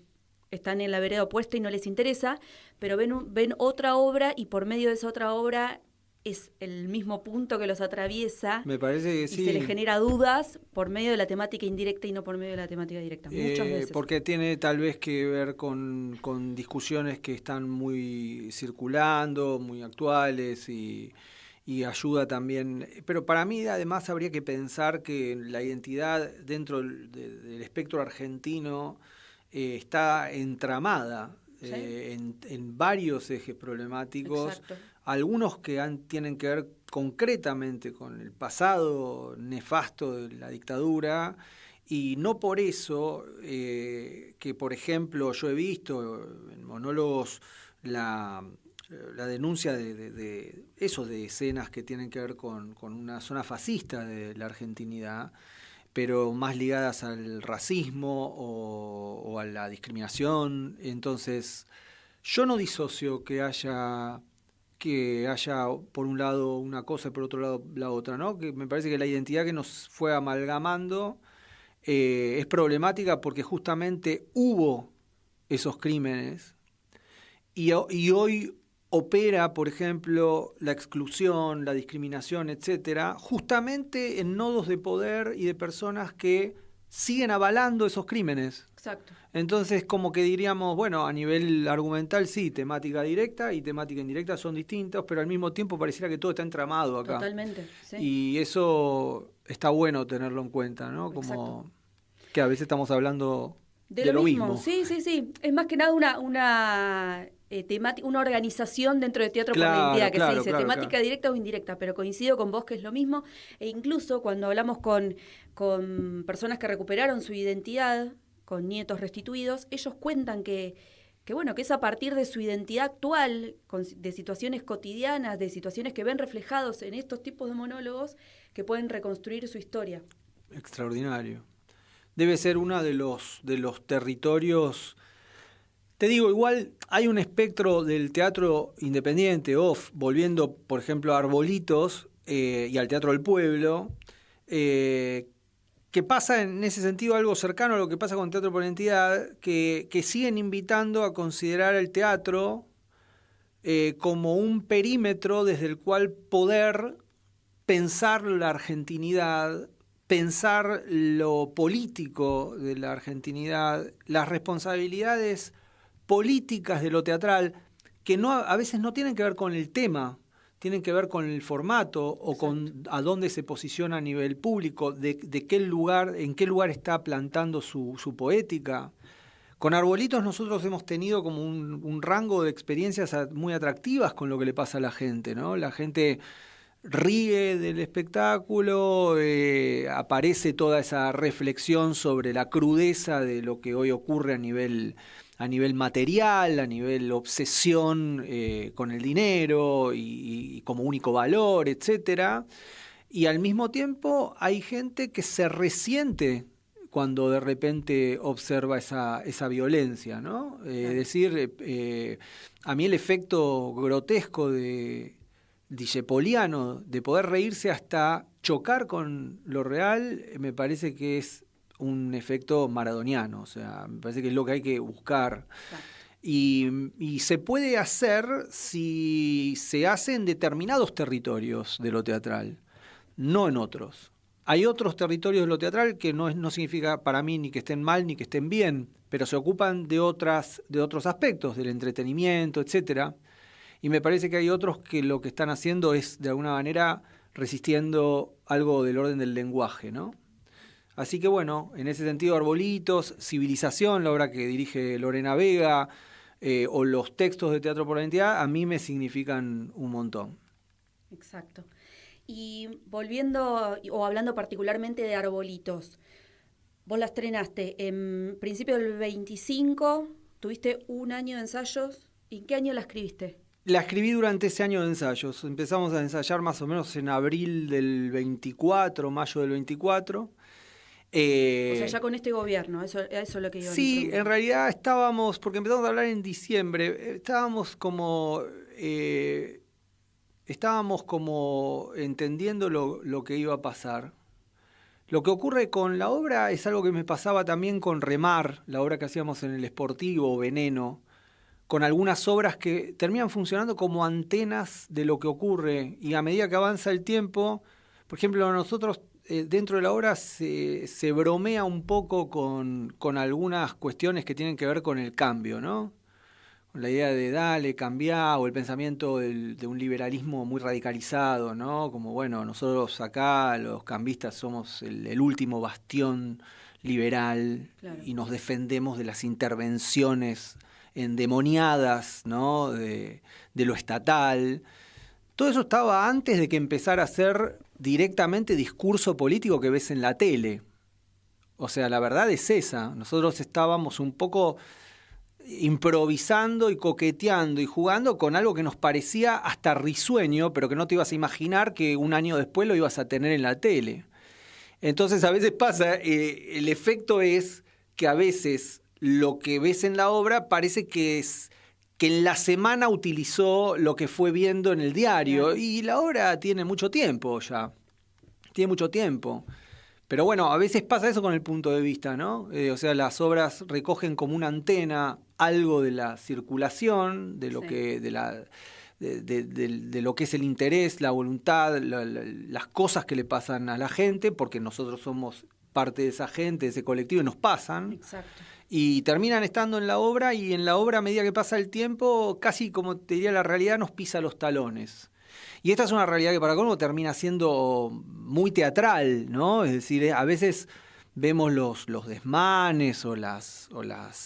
están en la vereda opuesta y no les interesa, pero ven otra obra y por medio de esa otra obra es el mismo punto que los atraviesa. Me parece que sí. Y se les genera dudas por medio de la temática indirecta y no por medio de la temática directa. Muchas veces. Porque tiene tal vez que ver con discusiones que están muy circulando, muy actuales y ayuda también. Pero para mí además habría que pensar que la identidad dentro del espectro argentino está entramada en varios ejes problemáticos. Exacto. Algunos que tienen que ver concretamente con el pasado nefasto de la dictadura, y no por eso que, por ejemplo, yo he visto en monólogos la denuncia de escenas que tienen que ver con una zona fascista de la argentinidad, pero más ligadas al racismo o a la discriminación. Entonces, yo no disocio que haya por un lado una cosa y por otro lado la otra, ¿no? Que me parece que la identidad que nos fue amalgamando es problemática porque justamente hubo esos crímenes y hoy opera, por ejemplo, la exclusión, la discriminación, etcétera, justamente en nodos de poder y de personas que siguen avalando esos crímenes. Exacto. Entonces, como que diríamos, bueno, a nivel argumental sí, temática directa y temática indirecta son distintos, pero al mismo tiempo pareciera que todo está entramado acá. Totalmente, sí. Y eso está bueno tenerlo en cuenta, ¿no? Como exacto. Que a veces estamos hablando de lo mismo. Sí. Es más que nada una organización dentro de Teatro por la Identidad, que se dice temática directa o indirecta, pero coincido con vos que es lo mismo, e incluso cuando hablamos con personas que recuperaron su identidad, con Nietos Restituidos, ellos cuentan que es a partir de su identidad actual, de situaciones cotidianas, de situaciones que ven reflejados en estos tipos de monólogos, que pueden reconstruir su historia. Extraordinario. Debe ser uno de los territorios. Te digo, igual hay un espectro del teatro independiente, volviendo, por ejemplo, a Arbolitos y al Teatro del Pueblo, que pasa en ese sentido algo cercano a lo que pasa con Teatro por Identidad, que siguen invitando a considerar el teatro como un perímetro desde el cual poder pensar la argentinidad, pensar lo político de la argentinidad, las responsabilidades políticas de lo teatral, que a veces no tienen que ver con el tema, tienen que ver con el formato o con a dónde se posiciona a nivel público, de qué lugar, en qué lugar está plantando su poética. Con Arbolitos nosotros hemos tenido como un rango de experiencias muy atractivas con lo que le pasa a la gente, ¿no? La gente ríe del espectáculo, aparece toda esa reflexión sobre la crudeza de lo que hoy ocurre a nivel material, a nivel obsesión con el dinero y como único valor, etcétera. Y al mismo tiempo hay gente que se resiente cuando de repente observa esa violencia, ¿no? Es decir, a mí el efecto grotesco de Dijepoliano, de poder reírse hasta chocar con lo real, me parece que es un efecto maradoniano, o sea, me parece que es lo que hay que buscar. Y se puede hacer si se hace en determinados territorios de lo teatral, no en otros. Hay otros territorios de lo teatral que no significa para mí ni que estén mal ni que estén bien, pero se ocupan de otros aspectos, del entretenimiento, etcétera. Y me parece que hay otros que lo que están haciendo es, de alguna manera, resistiendo algo del orden del lenguaje, ¿no? Así que bueno, en ese sentido, Arbolitos, Civilización, la obra que dirige Lorena Vega, o los textos de Teatro por la Identidad, a mí me significan un montón. Exacto. Y volviendo, o hablando particularmente de Arbolitos, vos la estrenaste en principio del 25, tuviste un año de ensayos. ¿En qué año la escribiste? La escribí durante ese año de ensayos. Empezamos a ensayar más o menos en abril del 24, mayo del 24. O sea, ya con este gobierno, eso es lo que iba a decir. Sí, en realidad estábamos, porque empezamos a hablar en diciembre, estábamos como entendiendo lo que iba a pasar. Lo que ocurre con la obra es algo que me pasaba también con Remar, la obra que hacíamos en el Sportivo, Veneno, con algunas obras que terminan funcionando como antenas de lo que ocurre, y a medida que avanza el tiempo, por ejemplo, nosotros dentro de la obra se bromea un poco con algunas cuestiones que tienen que ver con el cambio, ¿no? Con la idea de dale, cambiá, o el pensamiento de un liberalismo muy radicalizado, ¿no? Como, bueno, nosotros acá, los cambistas, somos el último bastión liberal, claro, y nos defendemos de las intervenciones endemoniadas, ¿no? de lo estatal. Todo eso estaba antes de que empezara a ser directamente discurso político que ves en la tele. O sea, la verdad es esa. Nosotros estábamos un poco improvisando y coqueteando y jugando con algo que nos parecía hasta risueño, pero que no te ibas a imaginar que un año después lo ibas a tener en la tele. Entonces a veces pasa, el efecto es que a veces lo que ves en la obra parece que en la semana utilizó lo que fue viendo en el diario, y la obra tiene mucho tiempo ya, tiene mucho tiempo. Pero bueno, a veces pasa eso con el punto de vista, ¿no? O sea, las obras recogen como una antena algo de la circulación, de lo que de lo que es el interés, la voluntad, las cosas que le pasan a la gente, porque nosotros somos parte de esa gente, de ese colectivo, y nos pasan. Exacto. Y terminan estando en la obra, y en la obra, a medida que pasa el tiempo, casi como te diría, la realidad nos pisa los talones. Y esta es una realidad que para colmo termina siendo muy teatral, ¿no? Es decir, a veces vemos los desmanes o las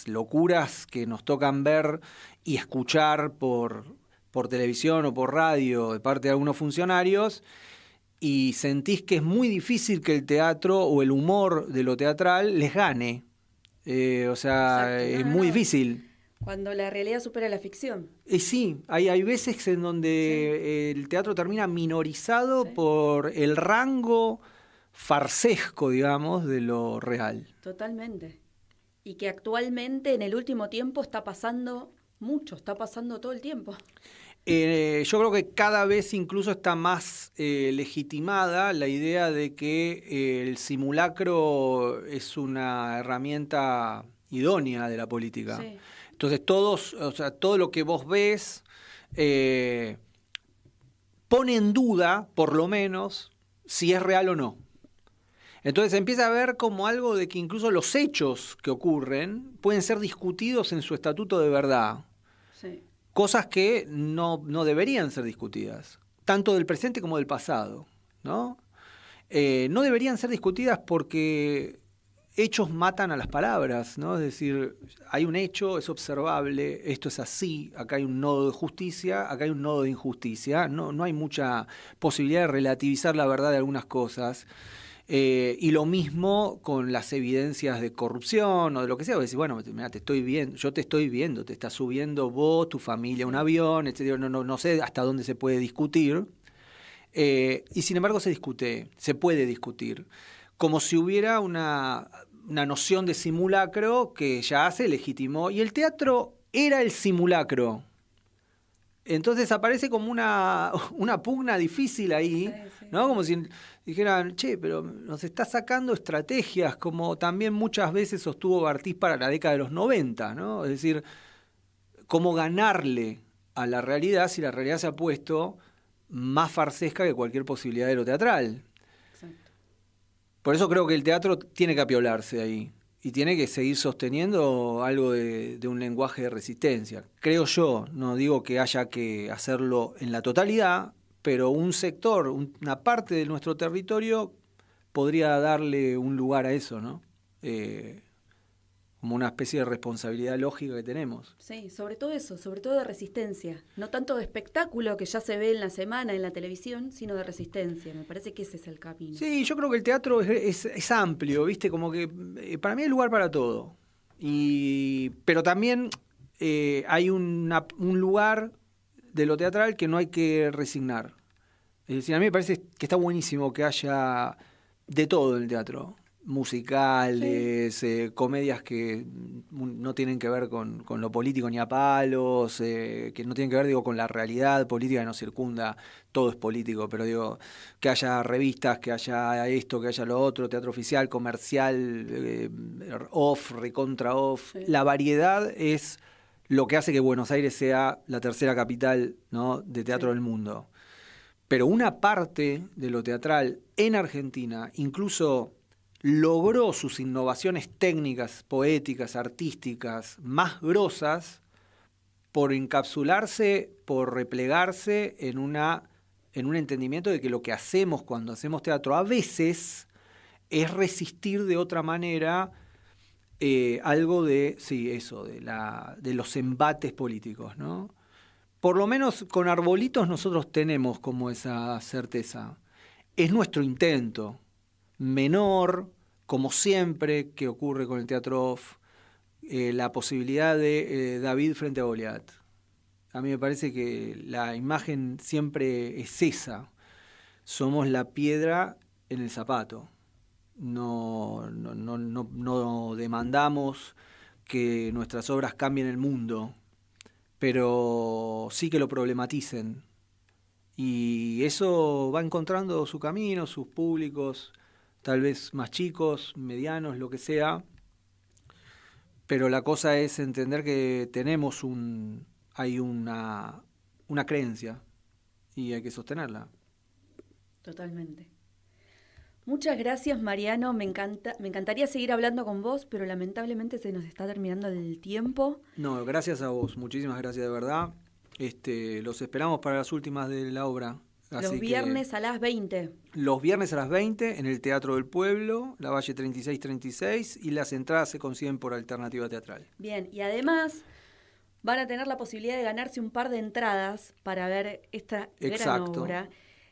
locuras que nos tocan ver y escuchar por televisión o por radio de parte de algunos funcionarios, y sentís que es muy difícil que el teatro o el humor de lo teatral les gane. O sea, Exacto, es muy difícil. Cuando la realidad supera la ficción. Sí, hay veces en donde el teatro termina minorizado por el rango farsesco, digamos, de lo real. Totalmente. Y que actualmente, en el último tiempo, está pasando mucho, está pasando todo el tiempo. Yo creo que cada vez incluso está más legitimada la idea de que el simulacro es una herramienta idónea de la política. Sí. Entonces todo lo que vos ves pone en duda, por lo menos, si es real o no. Entonces empieza a ver como algo de que incluso los hechos que ocurren pueden ser discutidos en su estatuto de verdad. Sí. Cosas que no deberían ser discutidas, tanto del presente como del pasado, ¿no? No deberían ser discutidas porque hechos matan a las palabras, ¿no? Es decir, hay un hecho, es observable, esto es así, acá hay un nodo de justicia, acá hay un nodo de injusticia, no hay mucha posibilidad de relativizar la verdad de algunas cosas. Y lo mismo con las evidencias de corrupción o de lo que sea. Vos decís, bueno, mira, yo te estoy viendo, te estás subiendo vos, tu familia, un avión, etc. No sé hasta dónde se puede discutir. Y sin embargo se puede discutir. Como si hubiera una noción de simulacro que ya se legitimó. Y el teatro era el simulacro. Entonces aparece como una pugna difícil ahí, ¿no? Como si dijeran, che, pero nos está sacando estrategias, como también muchas veces sostuvo Bartiz para la década de los 90, ¿no? Es decir, cómo ganarle a la realidad si la realidad se ha puesto más farsesca que cualquier posibilidad de lo teatral. Exacto. Por eso creo que el teatro tiene que apiolarse ahí. Y tiene que seguir sosteniendo algo de un lenguaje de resistencia. Creo yo, no digo que haya que hacerlo en la totalidad, pero un sector, una parte de nuestro territorio podría darle un lugar a eso, ¿no? Como una especie de responsabilidad lógica que tenemos. Sí, sobre todo eso, sobre todo de resistencia. No tanto de espectáculo que ya se ve en la semana en la televisión, sino de resistencia. Me parece que ese es el camino. Sí, yo creo que el teatro es amplio, ¿viste? Como que para mí hay lugar para todo. Pero también hay un lugar de lo teatral que no hay que resignar. Es decir, a mí me parece que está buenísimo que haya de todo en el teatro. Musicales, comedias que no tienen que ver con lo político ni a palos, que no tienen que ver, digo, con la realidad política que nos circunda. Todo es político, pero digo, que haya revistas, que haya esto, que haya lo otro, teatro oficial, comercial, off, recontra off. Sí. La variedad es lo que hace que Buenos Aires sea la tercera capital, ¿no?, de teatro del mundo. Pero una parte de lo teatral en Argentina, incluso logró sus innovaciones técnicas, poéticas, artísticas más grosas por encapsularse, por replegarse en un entendimiento de que lo que hacemos cuando hacemos teatro a veces es resistir de otra manera algo de, sí, eso, de los embates políticos, ¿no? Por lo menos con Arbolitos nosotros tenemos como esa certeza. Es nuestro intento. Menor, como siempre que ocurre con el teatro off, la posibilidad de David frente a Goliat. A mí me parece que la imagen siempre es esa. Somos la piedra en el zapato. No demandamos que nuestras obras cambien el mundo, pero sí que lo problematicen. Y eso va encontrando su camino, sus públicos, tal vez más chicos, medianos, lo que sea. Pero la cosa es entender que tenemos hay una creencia y hay que sostenerla. Totalmente. Muchas gracias, Mariano. Me encantaría seguir hablando con vos, pero lamentablemente se nos está terminando el tiempo. No, gracias a vos. Muchísimas gracias, de verdad. Los esperamos para las últimas de la obra. Los viernes a las 20. Los viernes a las 20 en el Teatro del Pueblo, la Valle 3636, y las entradas se consiguen por Alternativa Teatral. Bien, y además van a tener la posibilidad de ganarse un par de entradas para ver esta gran obra.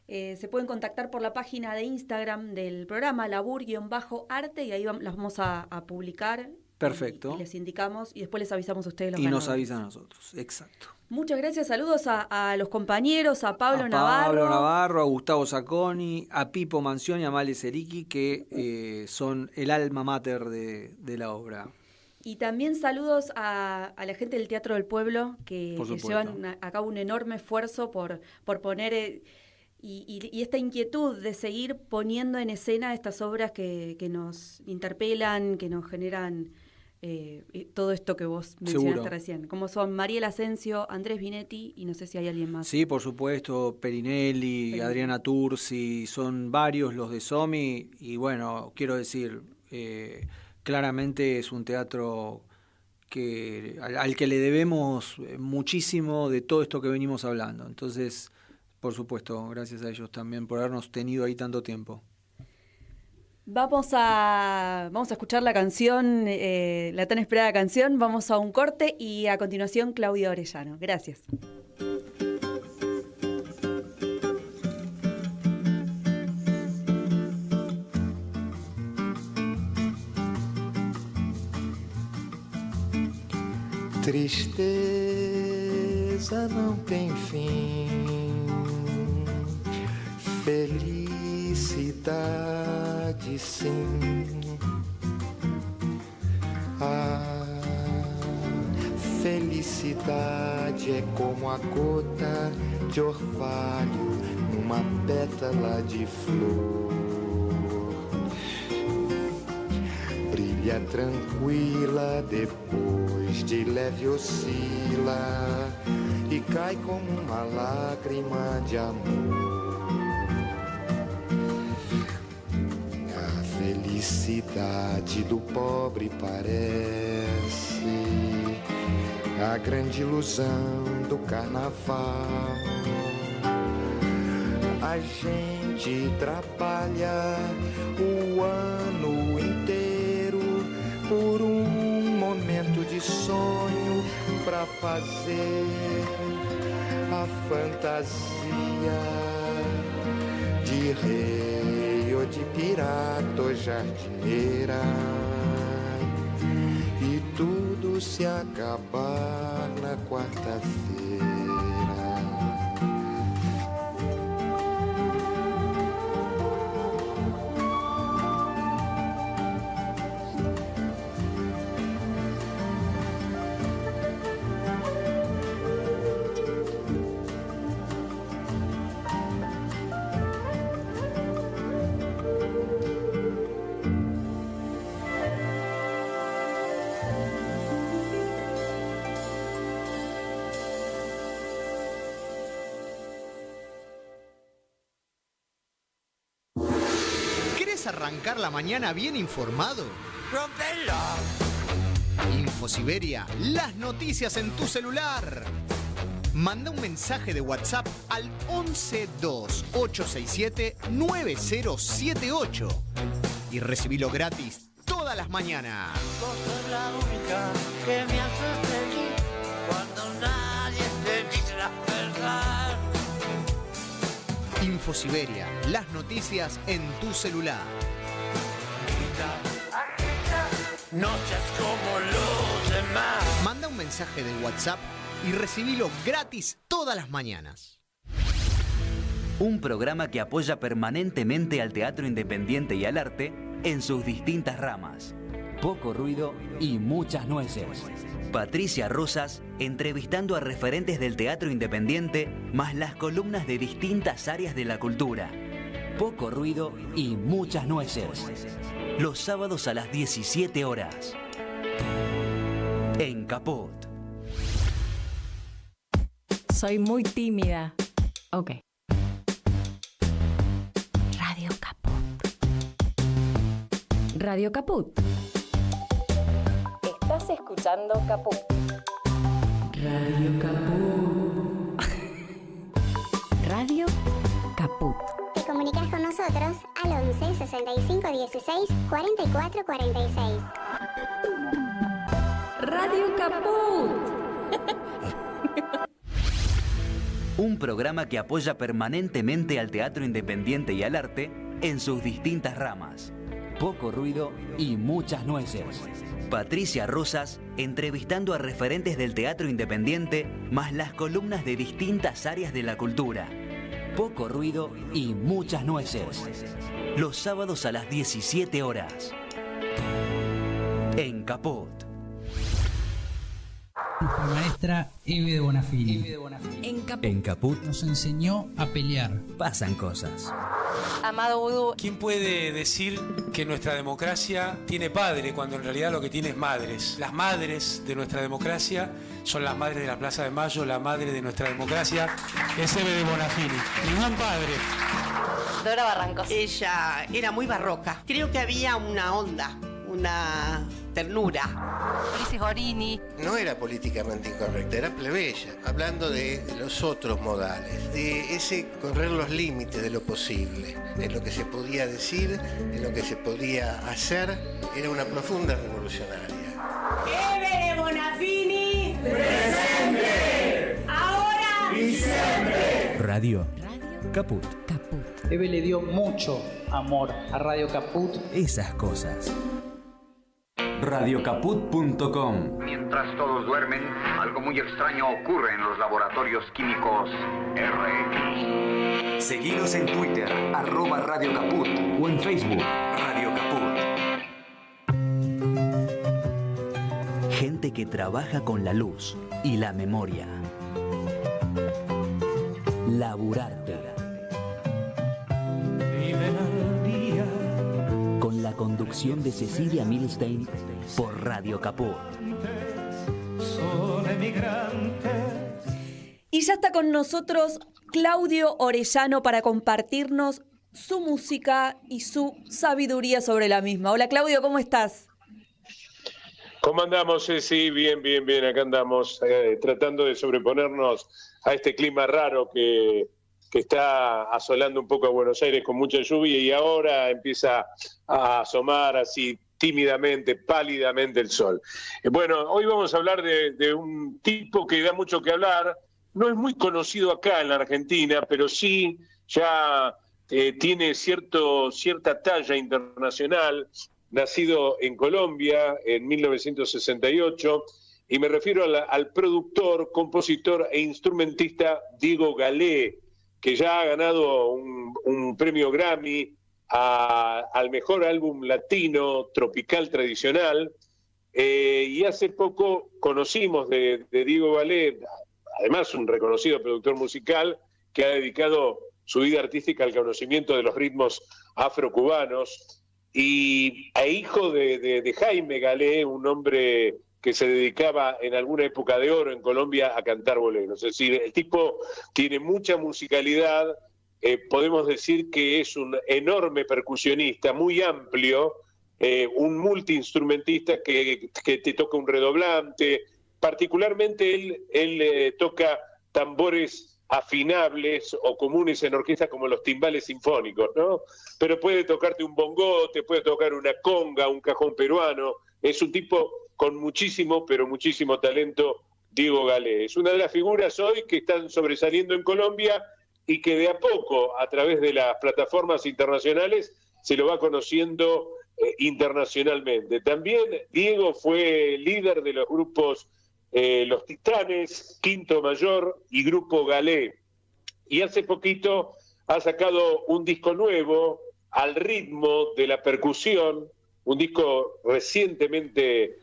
Se pueden contactar por la página de Instagram del programa, labur-arte, y ahí las vamos a publicar Perfecto. Y les indicamos y después les avisamos a ustedes los Y ganadores. nos avisan a nosotros, exacto. Muchas gracias, saludos a los compañeros, a Pablo a Navarro. Pablo Navarro, a Gustavo Zacconi, a Pipo Mansión y a Male Seriki, que son el alma mater de la obra. Y también saludos a la gente del Teatro del Pueblo, que llevan a cabo un enorme esfuerzo por poner y esta inquietud de seguir poniendo en escena estas obras que nos interpelan, que nos generan todo esto que vos mencionaste recién. Como son Mariel Asensio, Andrés Binetti y no sé si hay alguien más. Sí, por supuesto, Perinelli, Adriana Tursi, son varios los de SOMI. Y bueno, quiero decir, claramente es un teatro al que le debemos muchísimo de todo esto que venimos hablando. Entonces, por supuesto, gracias a ellos también por habernos tenido ahí tanto tiempo. Vamos a escuchar la canción, la tan esperada canción. Vamos a un corte y a continuación Claudia Orellano. Gracias. Tristeza não tem fim, felicidade sim. A felicidade é como a gota de orvalho numa pétala de flor. Brilha tranquila, depois de leve oscila e cai como uma lágrima de amor. A felicidade do pobre parece a grande ilusão do carnaval. A gente trabalha o ano inteiro por um momento de sonho pra fazer a fantasia de rei ou de pirata ou jardineira, e tudo se acabar na quarta-feira. Arrancar la mañana bien informado. ¡Rompelo! Infosiberia, las noticias en tu celular. Manda un mensaje de WhatsApp al 1128679078 y recibilo gratis todas las mañanas. Vos sos la única que me hace feliz cuando nadie te dice la verdad. Infosiberia, las noticias en tu celular. No seas como los demás. Manda un mensaje de WhatsApp y recibilo gratis todas las mañanas. Un programa que apoya permanentemente al teatro independiente y al arte en sus distintas ramas. Poco ruido y muchas nueces. Patricia Rosas entrevistando a referentes del teatro independiente, más las columnas de distintas áreas de la cultura. Poco ruido y muchas nueces. Los sábados a las 17 horas. En Caput. Soy muy tímida. Ok. Radio Caput. Radio Caput. Estás escuchando Caput. Radio Caput. Radio Caput. Te comunicas con nosotros al 11 65 16 44 46. Radio Caput. Un programa que apoya permanentemente al teatro independiente y al arte en sus distintas ramas. poco ruido y muchas nueces. Patricia Rosas, entrevistando a referentes del teatro independiente, más las columnas de distintas áreas de la cultura. Poco ruido y muchas nueces. Los sábados a las 17 horas. En Caput. Nuestra maestra Eve de Bonafini. En Caput nos enseñó a pelear. Pasan cosas. Amado Vudú. ¿Quién puede decir que nuestra democracia tiene padre cuando en realidad lo que tiene es madres? Las madres de nuestra democracia son las madres de la Plaza de Mayo, la madre de nuestra democracia es Eve de Bonafini. Ningún padre. Dora Barrancos. Ella era muy barroca. Creo que había una onda, una ternura. Ulises Gorini. No era políticamente incorrecta, era plebeya, hablando de los otros modales, de ese correr los límites de lo posible, en lo que se podía decir, en lo que se podía hacer. Era una profunda revolucionaria. ¡Eve de Bonafini! ¡Presente! ¡Ahora! ¡Y siempre! Radio Caput. Eve le dio mucho amor a Radio Caput. Esas cosas. Radiocaput.com. Mientras todos duermen, algo muy extraño ocurre en los laboratorios químicos RX. Seguinos en Twitter, @Radio Caput, o en Facebook, Radio Caput. Gente que trabaja con la luz y la memoria. Laburarte. Con la conducción de Cecilia Milstein por Radio Caput. Y ya está con nosotros Claudio Orellano para compartirnos su música y su sabiduría sobre la misma. Hola Claudio, ¿cómo estás? ¿Cómo andamos, Ceci? Bien, acá andamos tratando de sobreponernos a este clima raro que está asolando un poco a Buenos Aires con mucha lluvia y ahora empieza a asomar así tímidamente, pálidamente el sol. Bueno, hoy vamos a hablar de un tipo que da mucho que hablar. No es muy conocido acá en la Argentina, pero sí ya tiene cierta talla internacional. Nacido en Colombia en 1968, y me refiero al productor, compositor e instrumentista Diego Galé, que ya ha ganado un premio Grammy al mejor álbum latino tropical tradicional, y hace poco conocimos de Diego Galé, además un reconocido productor musical que ha dedicado su vida artística al conocimiento de los ritmos afrocubanos, e hijo de Jaime Galé, un hombre que se dedicaba en alguna época de oro en Colombia a cantar boleros. Es decir, el tipo tiene mucha musicalidad, podemos decir que es un enorme percusionista, muy amplio, un multiinstrumentista que te toca un redoblante, particularmente él toca tambores afinables o comunes en orquesta como los timbales sinfónicos, ¿no? Pero puede tocarte un bongote, puede tocar una conga, un cajón peruano. Es un tipo con muchísimo, pero muchísimo talento, Diego Galé. Es una de las figuras hoy que están sobresaliendo en Colombia y que de a poco, a través de las plataformas internacionales, se lo va conociendo internacionalmente. También Diego fue líder de los grupos Los Titanes, Quinto Mayor y Grupo Galé. Y hace poquito ha sacado un disco nuevo al ritmo de la percusión, un disco recientemente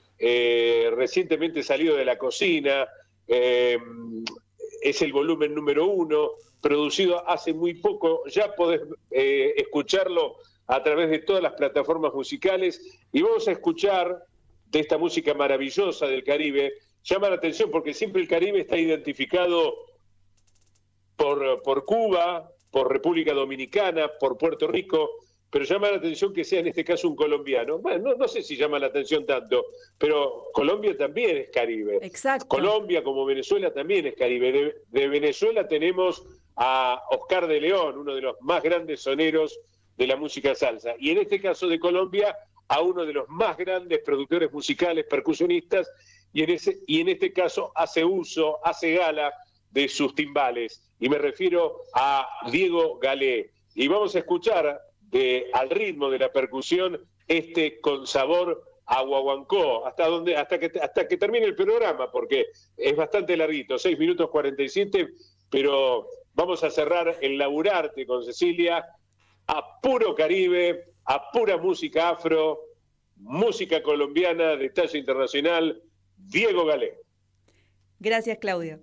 salido de la cocina, es el volumen número 1, producido hace muy poco, ya podés escucharlo a través de todas las plataformas musicales, y vamos a escuchar de esta música maravillosa del Caribe. Llama la atención porque siempre el Caribe está identificado por Cuba, por República Dominicana, por Puerto Rico, pero llama la atención que sea en este caso un colombiano. Bueno, no sé si llama la atención tanto, pero Colombia también es Caribe. Exacto. Colombia, como Venezuela, también es Caribe. De Venezuela tenemos a Oscar de León, uno de los más grandes soneros de la música salsa. Y en este caso de Colombia, a uno de los más grandes productores musicales, percusionistas, y en este caso hace gala de sus timbales. Y me refiero a Diego Galé. Y vamos a escuchar al ritmo de la percusión con sabor a guaguancó, hasta que termine el programa, porque es bastante larguito, 6 minutos 47, pero vamos a cerrar el Laburarte con Cecilia a puro Caribe, a pura música afro, música colombiana de talla internacional, Diego Galé. Gracias, Claudio.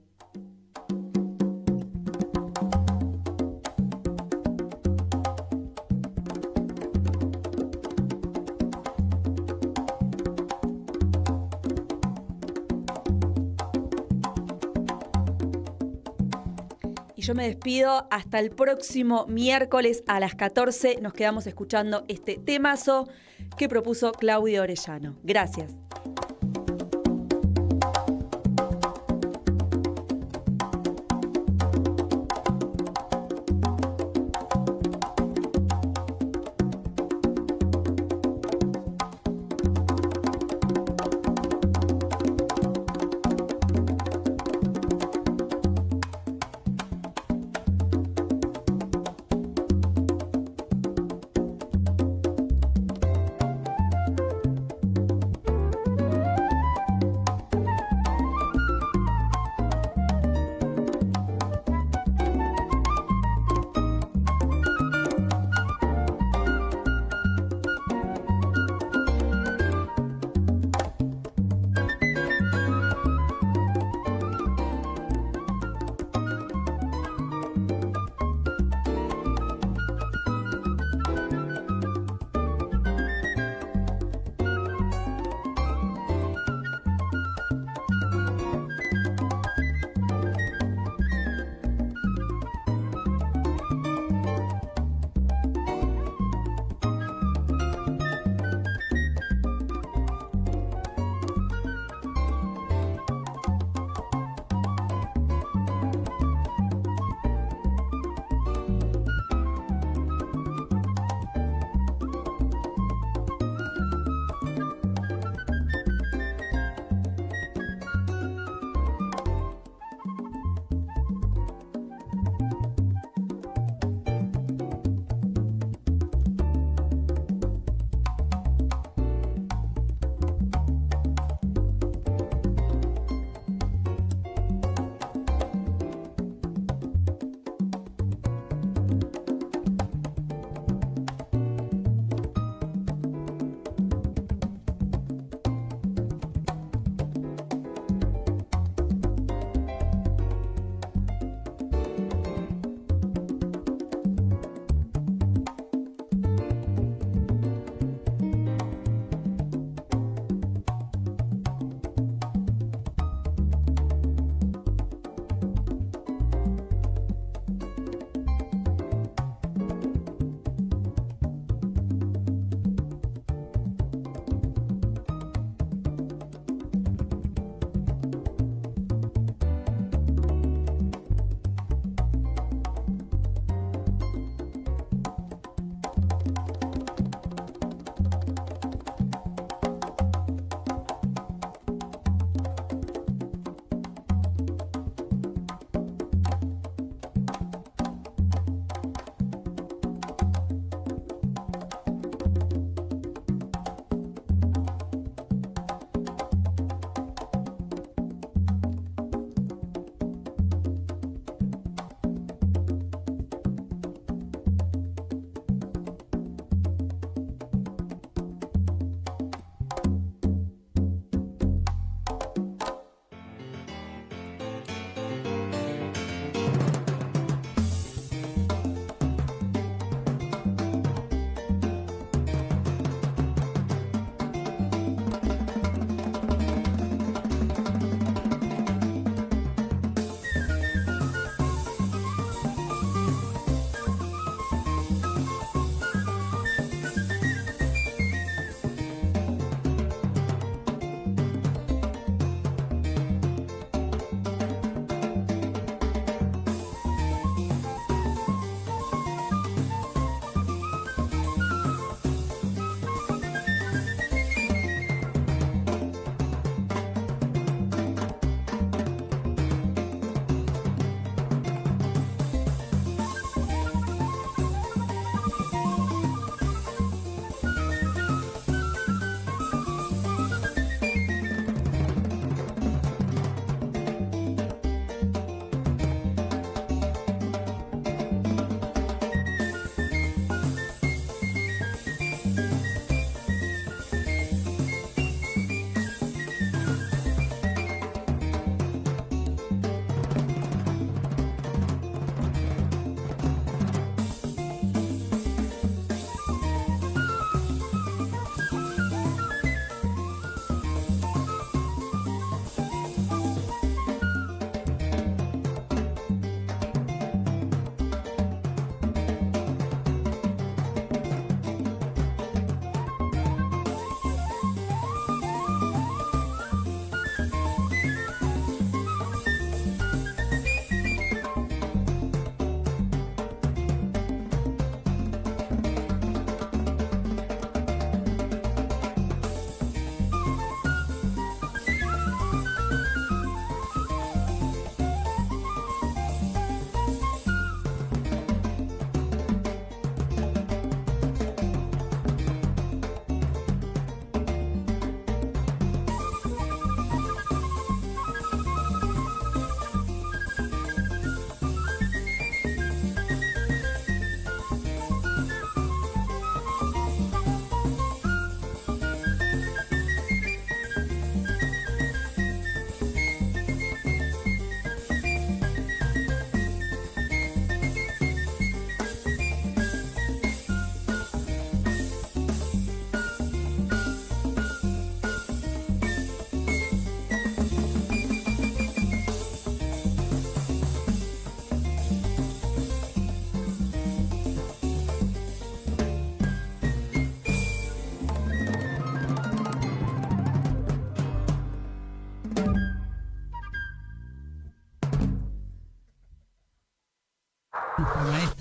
Yo me despido hasta el próximo miércoles a las 14. Nos quedamos escuchando este temazo que propuso Claudio Orellano. Gracias.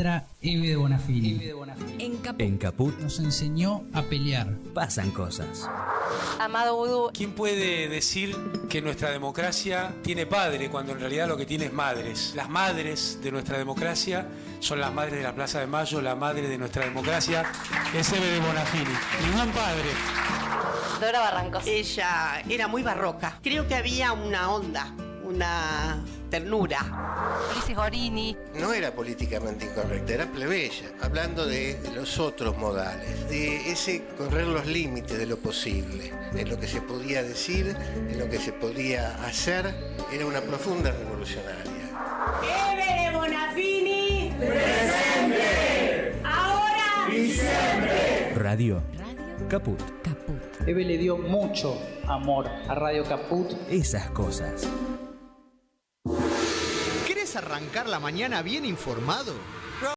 maestra Eve de Bonafini. En Caput nos enseñó a pelear. pasan cosas. Amado Vudú. ¿Quién puede decir que nuestra democracia tiene padre cuando en realidad lo que tiene es madres? Las madres de nuestra democracia son las madres de la Plaza de Mayo, la madre de nuestra democracia es Eve de Bonafini. Ningún padre. Dora Barrancos. Ella era muy barroca. Creo que había una onda, una ternura. Ulises Gorini. No era políticamente incorrecta, era plebeya, hablando de los otros modales, de ese correr los límites de lo posible, en lo que se podía decir, en lo que se podía hacer. Era una profunda revolucionaria. Eve de Bonafini. Presente. Ahora y siempre. Radio Caput. Eve le dio mucho amor a Radio Caput. Esas cosas. ¿Querés arrancar la mañana bien informado?